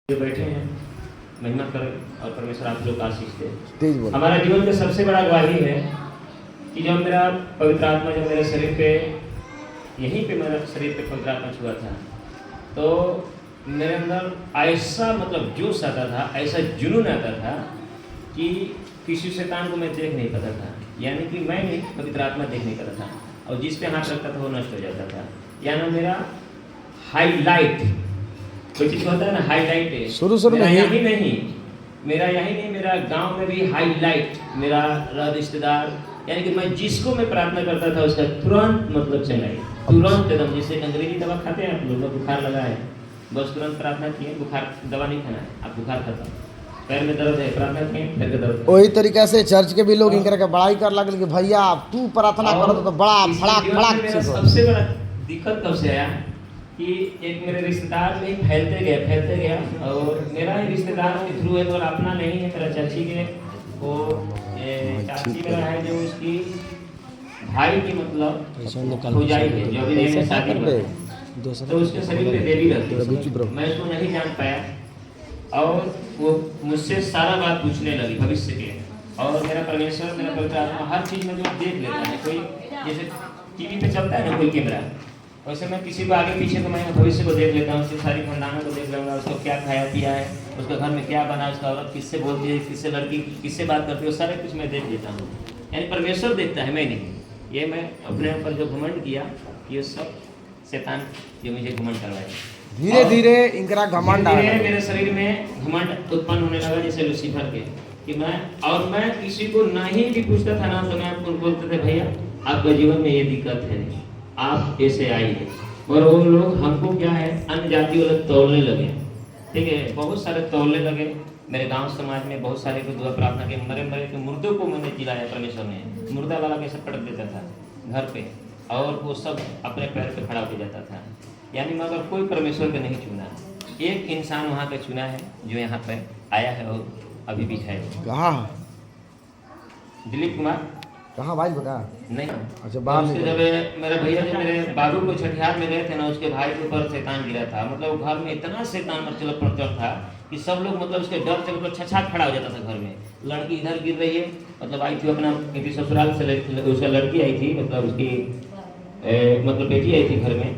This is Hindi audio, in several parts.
जो बैठे हैं महिमा करें और परमेश्वर आप लोग आशीष दे। हमारा जीवन का सबसे बड़ा गवाही है कि जब मेरा पवित्र आत्मा जब मेरे शरीर पे यहीं पे मेरा शरीर पे पवित्र आत्मा छुआ था तो मेरे अंदर ऐसा मतलब जोश आता था, ऐसा जुनून आता था कि किसी शैतान को मैं देख नहीं पाता था, यानी कि मैं नहीं पवित्र आत्मा देख नहीं पाता था और जिस पे हाथ रखता था वो नष्ट हो जाता था। यानी मेरा हाईलाइट कोई चीज होता है ना, हाईलाइट है शुरू में यही नहीं, मेरा गांव में भी हाईलाइट, मेरा रिश्तेदार, यानी कि मैं जिसको मैं प्रार्थना करता था उसका तुरंत मतलब चंगाई, तुरंत एकदम। जैसे अंग्रेजी दवा खाते हैं आप लोग, बुखार लगा है बस तुरंत प्रार्थना किए, बुखार दवा नहीं खाना है, आप बुखार खत्म, पैर में दर्द है प्रार्थना किए पैर में दर्द। वही तरीका से चर्च के भी लोग इनकर के बड़ाई कर लगे कि भैया तू प्रार्थना करो तो बड़ा फड़ाक फड़ाक। सबसे बड़ा दिक्कत कब से आया कि एक मेरे रिश्तेदार में फैलते गया और मेरा ही रिश्तेदार के थ्रू है और अपना नहीं है, मेरा चाची के वो चाची मेरा है जो उसकी भाई की मतलब हो जाएगी जो भी नहीं शादी में, तो उसके शरीर पे देवी रहती है, मैं उसको नहीं जान पाया और वो मुझसे सारा बात पूछने लगी भविष्य के। और मेरा परमेश्वर मेरा पवित्र आत्मा हर चीज़ में जो देख लेता है, कोई जैसे टीवी पे चलता है ना कोई कैमरा, वैसे मैं किसी को आगे पीछे को मैं भविष्य को देख लेता हूँ, उसकी सारी खानदानों को देख लूँगा, उसको क्या खाया पिया है, उसका घर में क्या बना, उसका औरत किससे बोलती है, किससे लड़की किससे बात करती है, वो सारे कुछ मैं देख लेता हूँ। यानी परमेश्वर देखता है, मैं नहीं। ये मैं अपने ऊपर जो घमंड किया ये सब शैतान जो मुझे घमंड करवाया, धीरे धीरे इनका घमंड मेरे शरीर में घमंड उत्पन्न होने लगा जैसे लूसीफर के कि मैं किसी को नहीं भी पूछता था ना तो मैं आपको बोलते थे भैया आपके जीवन में ये दिक्कत है, आप ऐसे आइए। और वो लोग हमको क्या है अन्य जाति वाले तोड़ने लगे, ठीक है, बहुत सारे तोड़ने लगे। मेरे गांव समाज में बहुत सारे को दुआ प्रार्थना के मरे के मुर्दों को मैंने जिलाया, परमेश्वर ने मुर्दा वाला कैसे पटक देता था घर पे और वो सब अपने पैर पे खड़ा हो जाता था। यानी मगर कोई परमेश्वर को नहीं चुना, एक इंसान वहाँ पे चुना है जो यहाँ पे आया है और अभी भी है। कहाँ? दिलीप कुमार। कहाँ भाई बता? नहीं, अच्छा बाहर उसके जब मेरे भैया जो मेरे बाबू को छठियार में गए थे ना, उसके भाई के ऊपर शैतान गिरा था, मतलब घर में इतना शैतान मतलब पड़ता था कि सब लोग मतलब उसके डर से मतलब छछाक खड़ा हो जाता था घर में। लड़की इधर गिर रही है, मतलब आई थी अपना किसी ससुराल से, उसका लड़की आई थी, मतलब उसकी मतलब बेटी आई थी घर में,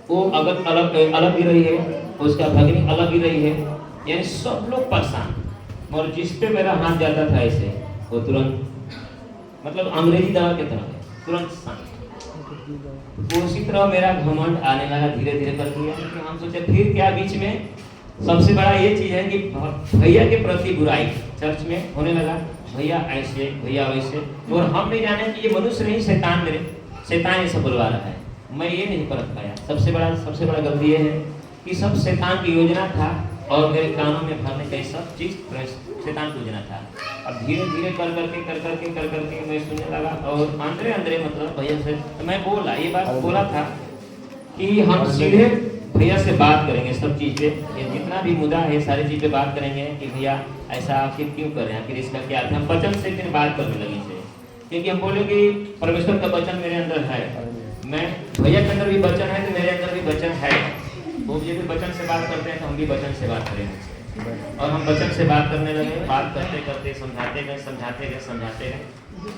वो अगर अलग गिर रही है, उसका भगनी अलग गिर रही है, यानी सब लोग परेशान। और जिस पे मेरा हाथ जाता था ऐसे वो तुरंत मतलब अंग्रेजी दवा की तरह तुरंत शांत। उसी तरह मेरा घमंड आने लगा धीरे धीरे कर दिया कि हम सोचे फिर क्या बीच में सबसे बड़ा ये चीज है कि भैया के प्रति बुराई चर्च में होने लगा, भैया ऐसे भैया वैसे, और हम नहीं जाने कि ये मनुष्य नहीं शैतान ये सब बुलवा रहा है। मैं ये नहीं परख पाया। सबसे बड़ा गलती ये है कि सब शैतान की योजना था और मेरे कानों में भरने का सब चीज शैतान की योजना था। अब धीरे धीरे कर करके मैं सुनने लगा और अंदरे मतलब भैया से तो मैं ये बात बोला था कि हम सीधे भैया से बात करेंगे सब चीज़ पे, ये जितना भी मुद्दा है सारी चीज़ पे बात करेंगे कि भैया ऐसा आखिर क्यों कर रहे हैं, आखिर इसका क्या था। हम वचन से फिर बात करने लगे थे क्योंकि हम बोले कि परमेश्वर का वचन मेरे अंदर है, मैं भैया के अंदर भी वचन है तो मेरे अंदर भी वचन है, वो भी वचन से बात करते हैं तो हम भी वचन से बात करेंगे। और हम वचन से बात करने लगे, बात करते समझाते गए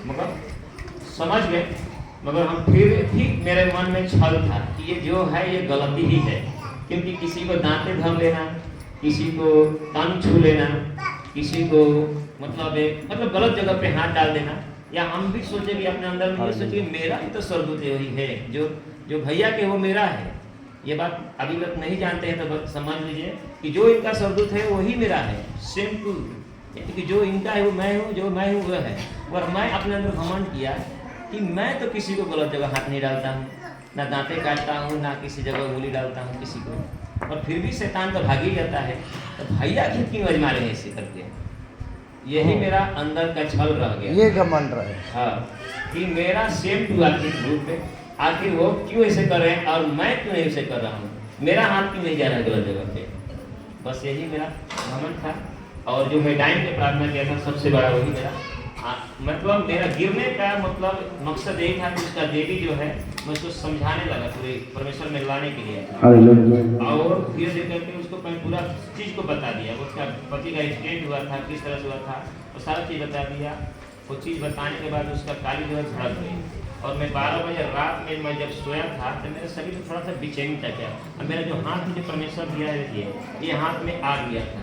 मगर समझ गए, मगर हम फिर मेरे मन में छल था कि ये जो है ये गलती ही है, क्योंकि किसी को दांते धर लेना, किसी को कान छू लेना, किसी को मतलब गलत जगह पे हाथ डाल देना, या हम भी सोचे कि अपने अंदर में ये सोचे मेरा ही तो स्वर्गदूत वही है जो भैया के वो मेरा है। ये बात अभी तक नहीं जानते हैं तो समझ लीजिए कि जो इनका स्वर्गदूत है वही मेरा है, सेम टू, कि जो इनका है वो मैं हूँ, जो मैं हूँ वह है। और मैं अपने अंदर घमंड किया कि मैं तो किसी को गलत जगह हाथ नहीं डालता हूँ, ना दांतें काटता हूँ, ना किसी जगह उंगली डालता हूँ किसी को, और फिर भी शैतान तो भाग ही जाता है, तो भैया क्यों आजमा रहे हैं ऐसे करके। यही मेरा अंदर का छल रह गया, ये घमंड रहे हाँ, कि मेरा सेम टू आखिर वो क्यों ऐसे कर रहे हैं और मैं क्यों नहीं ऐसे कर रहा हूँ, मेरा हाथ क्यों नहीं जा रहा है गलत जगह पे। बस यही मेरा घमंड था। और जो मैं टाइम पे प्रार्थना किया था सबसे बड़ा वही मेरा मतलब मेरा गिरने का मतलब मकसद यही था कि उसका देवी जो है मैं उसको समझाने लगा पूरे परमेश्वर में लाने के लिए, हालेलुया और धीरे धीरे करके उसको मैं पूरा चीज़ को बता दिया, उसका पति का एक्सीडेंट हुआ था, किस तरह से हुआ था, वो सारा चीज़ बता दिया। वो चीज़ बताने के बाद उसका काली जो है झड़क गई, और मैं 12 बजे रात में मैं जब सोया था तो मेरे शरीर में थोड़ा सा बेचैनी था क्या, और मेरा जो हाथ में जो परमेश्वर दिया है, देखिए ये हाथ में आग दिया था,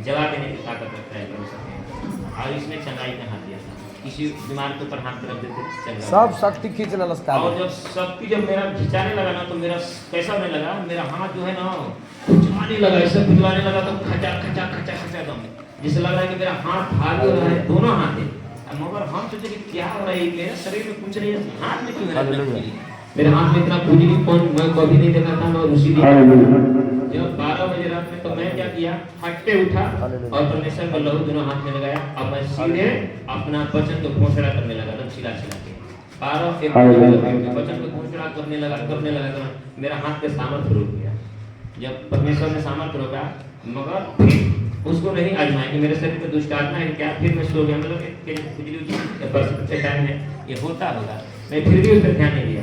जला देने की ताकत रखता है परमेश्वर में, और इसमें चंगाई का हाथ दिया था, किसी बीमार के ऊपर हाथ रख देते चंगाई। सब शक्ति खींच ललस्कार और जब शक्ति जब मेरा खिंचाने लगा ना, तो मेरा कैसा होने लगा, मेरा हाथ जो है ना खुजवाने लगा, ऐसे खुजवाने लगा, तो खचा खचा खचा खचा दम, जिससे लग रहा है कि मेरा हाथ भारी हो रहा है, दोनों हाथ है। मगर हम सोचे कि क्या हो रहा है, मेरे शरीर में कुछ नहीं है, हाथ में क्यों मेरा मेरे हाथ में इतना खुजली कौन मैं कभी नहीं देखा था, मैं उसी दिन जब 12 बजे रात में, तो मैं क्या किया, हटते उठा और परमेश्वर में लहू दोनों हाथ में लगाया, अब मैं सीधे अपना वचन को घोषणा करने लगा, एकदम छिला छिला के 12 एक वचन को घोषणा करने लगा तो मेरा हाथ के सामर्थ्य रुक गया। जब परमेश्वर में सामर्थ्य रोका, मगर फिर उसको नहीं आजमाया कि मेरे शरीर में दुष्ट आत्मा है क्या, फिर मैं सो गया, मतलब खुजली टाइम है ये होता होगा, मैं फिर भी उस पर ध्यान नहीं दिया।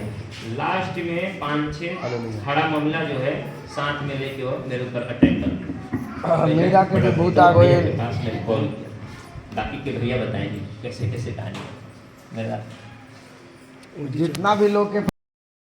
लास्ट में 5-6 खड़ा मामला जो है साथ में लेके वो मेरे ऊपर अटैक कर मेरा के भी बहुत आ गए। पास मैंने कॉल किया, बाकी के भैया बताएंगे कैसे कैसे कहानी है मेरा। जितना भी लोग के